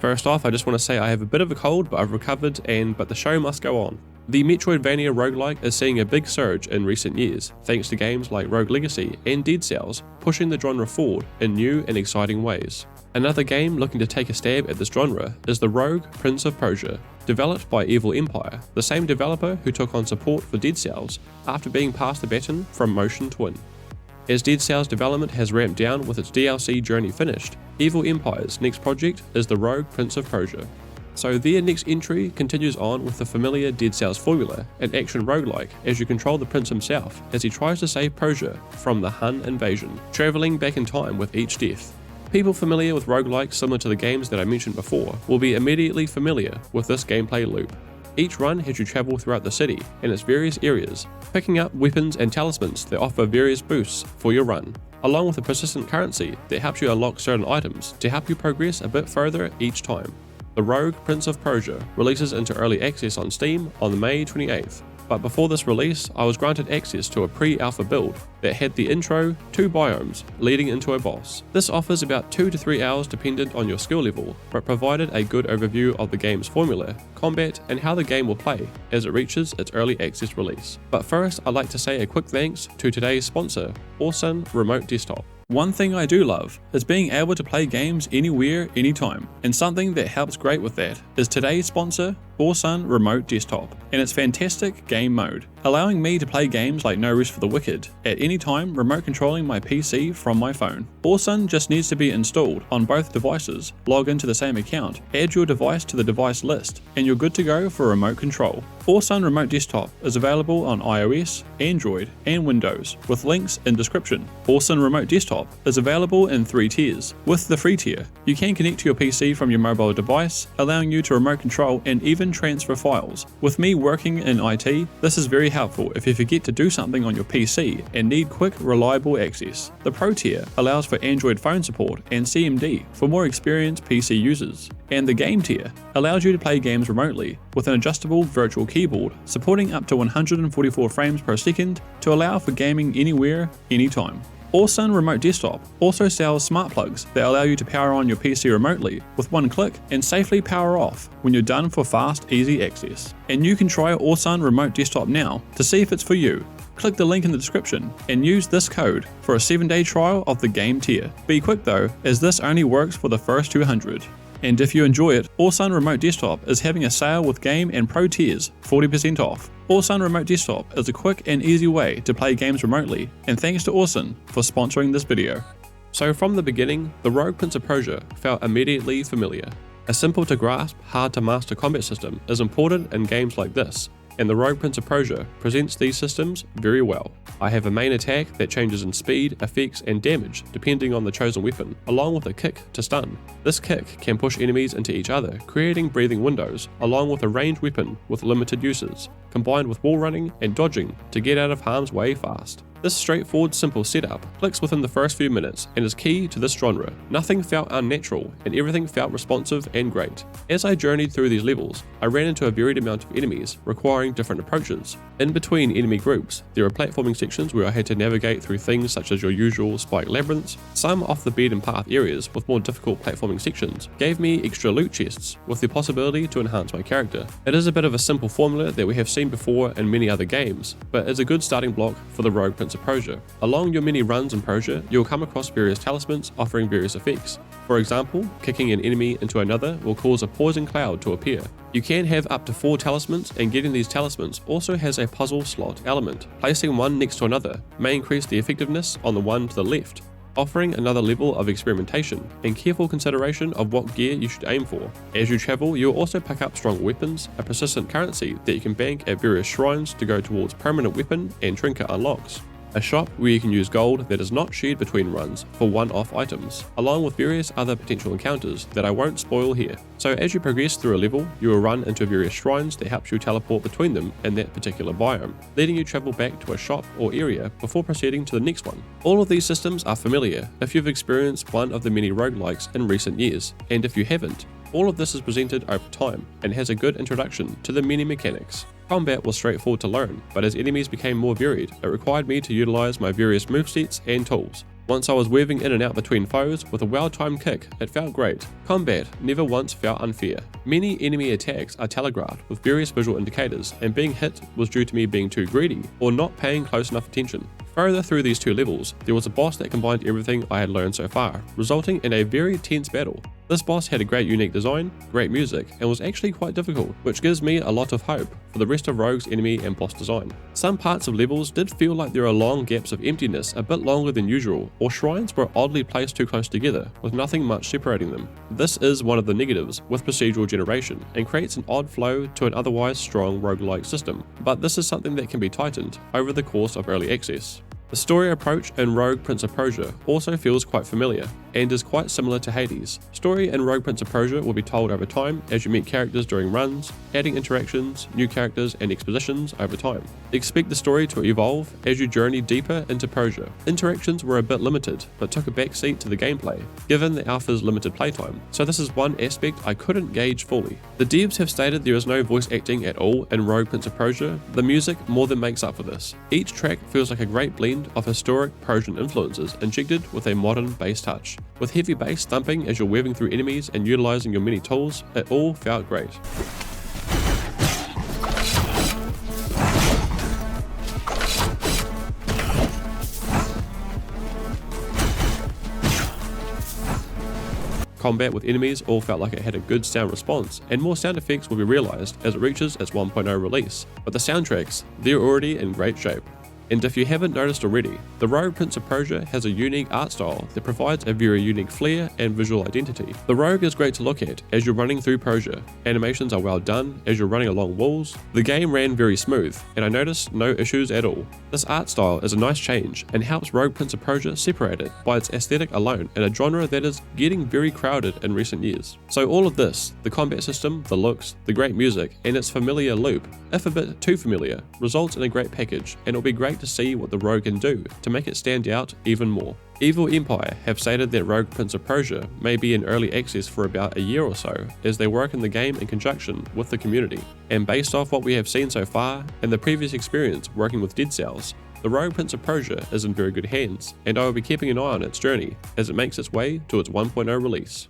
First off, I just want to say I have a bit of a cold, but I've recovered but the show must go on. The Metroidvania roguelike is seeing a big surge in recent years, thanks to games like Rogue Legacy and Dead Cells, pushing the genre forward in new and exciting ways. Another game looking to take a stab at this genre is the Rogue Prince of Persia, developed by Evil Empire, the same developer who took on support for Dead Cells after being passed the baton from Motion Twin. As Dead Cells development has ramped down with its DLC journey finished, Evil Empire's next project is the Rogue Prince of Persia. So their next entry continues on with the familiar Dead Cells formula, an action roguelike as you control the prince himself as he tries to save Persia from the Hun invasion, travelling back in time with each death. People familiar with roguelikes similar to the games that I mentioned before will be immediately familiar with this gameplay loop. Each run has you travel throughout the city and its various areas, picking up weapons and talismans that offer various boosts for your run, along with a persistent currency that helps you unlock certain items to help you progress a bit further each time. The Rogue Prince of Persia releases into early access on Steam on May 28th, but before this release I was granted access to a pre-alpha build that had the intro, 2 biomes leading into a boss. This offers about 2 to 3 hours dependent on your skill level, but provided a good overview of the game's formula, combat and how the game will play as it reaches its early access release. But first I'd like to say a quick thanks to today's sponsor, Awesome Remote Desktop. One thing I do love is being able to play games anywhere, anytime, and something that helps great with that is today's sponsor, Awesome Remote Desktop, and its fantastic game mode, allowing me to play games like No Rest for the Wicked at any time remote controlling my PC from my phone. Awesome just needs to be installed on both devices, log into the same account, add your device to the device list, and you're good to go for remote control. Awesome Remote Desktop is available on iOS, Android, and Windows, with links in description. Awesome Remote Desktop is available in 3 tiers. With the free tier, you can connect to your PC from your mobile device, allowing you to remote control and even transfer files. With me working in IT, this is very helpful if you forget to do something on your PC and need quick, reliable access. The Pro tier allows for Android phone support and CMD for more experienced PC users. And the Game tier allows you to play games remotely with an adjustable virtual keyboard supporting up to 144 frames per second to allow for gaming anywhere, anytime. Awesome Remote Desktop also sells smart plugs that allow you to power on your PC remotely with one click and safely power off when you're done for fast, easy access. And you can try Awesome Remote Desktop now to see if it's for you. Click the link in the description and use this code for a 7-day trial of the Game tier. Be quick though, as this only works for the first 200. And if you enjoy it, Awesome Remote Desktop is having a sale with Game and Pro tiers, 40% off. Awesome Remote Desktop is a quick and easy way to play games remotely, and thanks to Awesome for sponsoring this video. So from the beginning, the Rogue Prince of Persia felt immediately familiar. A simple to grasp, hard to master combat system is important in games like this, and the Rogue Prince of Persia presents these systems very well. I have a main attack that changes in speed, effects and damage depending on the chosen weapon, along with a kick to stun. This kick can push enemies into each other, creating breathing windows, along with a ranged weapon with limited uses, combined with wall running and dodging to get out of harm's way fast. This straightforward simple setup clicks within the first few minutes and is key to this genre. Nothing felt unnatural and everything felt responsive and great. As I journeyed through these levels, I ran into a varied amount of enemies requiring different approaches. In between enemy groups, there are platforming sections where I had to navigate through things such as your usual spike labyrinths. Some off the beaten path areas with more difficult platforming sections gave me extra loot chests with the possibility to enhance my character. It is a bit of a simple formula that we have seen before in many other games, but it's a good starting block for the Rogue Prince of Persia. Along your many runs in Persia, you'll come across various talismans offering various effects. For example, kicking an enemy into another will cause a poison cloud to appear. You can have up to 4 talismans, and getting these talismans also has a puzzle slot element. Placing one next to another may increase the effectiveness on the one to the left, offering another level of experimentation and careful consideration of what gear you should aim for. As you travel, you'll also pick up strong weapons, a persistent currency that you can bank at various shrines to go towards permanent weapon and trinket unlocks. A shop where you can use gold that is not shared between runs for one-off items, along with various other potential encounters that I won't spoil here. So as you progress through a level, you will run into various shrines that helps you teleport between them in that particular biome, letting you travel back to a shop or area before proceeding to the next one. All of these systems are familiar if you've experienced one of the many roguelikes in recent years, and if you haven't, all of this is presented over time and has a good introduction to the many mechanics. Combat was straightforward to learn, but as enemies became more varied, it required me to utilize my various movesets and tools. Once I was weaving in and out between foes with a well-timed kick, it felt great. Combat never once felt unfair. Many enemy attacks are telegraphed with various visual indicators, and being hit was due to me being too greedy or not paying close enough attention. Further through these 2 levels, there was a boss that combined everything I had learned so far, resulting in a very tense battle. This boss had a great unique design, great music, and was actually quite difficult, which gives me a lot of hope for the rest of Rogue's enemy and boss design. Some parts of levels did feel like there are long gaps of emptiness a bit longer than usual, or shrines were oddly placed too close together, with nothing much separating them. This is one of the negatives with procedural generation, and creates an odd flow to an otherwise strong roguelike system, but this is something that can be tightened over the course of early access. The story approach in Rogue Prince of Persia also feels quite familiar, and is quite similar to Hades. Story in Rogue Prince of Persia will be told over time as you meet characters during runs, adding interactions, new characters, and expositions over time. Expect the story to evolve as you journey deeper into Persia. Interactions were a bit limited, but took a backseat to the gameplay, given the alpha's limited playtime, so this is one aspect I couldn't gauge fully. The devs have stated there is no voice acting at all in Rogue Prince of Persia. The music more than makes up for this. Each track feels like a great blend of historic Persian influences injected with a modern bass touch. With heavy bass thumping as you're weaving through enemies and utilizing your many tools, it all felt great. Combat with enemies all felt like it had a good sound response, and more sound effects will be realized as it reaches its 1.0 release, but the soundtracks, they're already in great shape. And if you haven't noticed already, the Rogue Prince of Persia has a unique art style that provides a very unique flair and visual identity. The Rogue is great to look at as you're running through Persia. Animations are well done as you're running along walls. The game ran very smooth, and I noticed no issues at all. This art style is a nice change and helps Rogue Prince of Persia separate it by its aesthetic alone in a genre that is getting very crowded in recent years. So all of this, the combat system, the looks, the great music, and its familiar loop, if a bit too familiar, results in a great package, and it'll be great to see what the Rogue can do to make it stand out even more. Evil Empire have stated that Rogue Prince of Persia may be in early access for about a year or so as they work in the game in conjunction with the community. And based off what we have seen so far and the previous experience working with Dead Cells, the Rogue Prince of Persia is in very good hands, and I will be keeping an eye on its journey as it makes its way to its 1.0 release.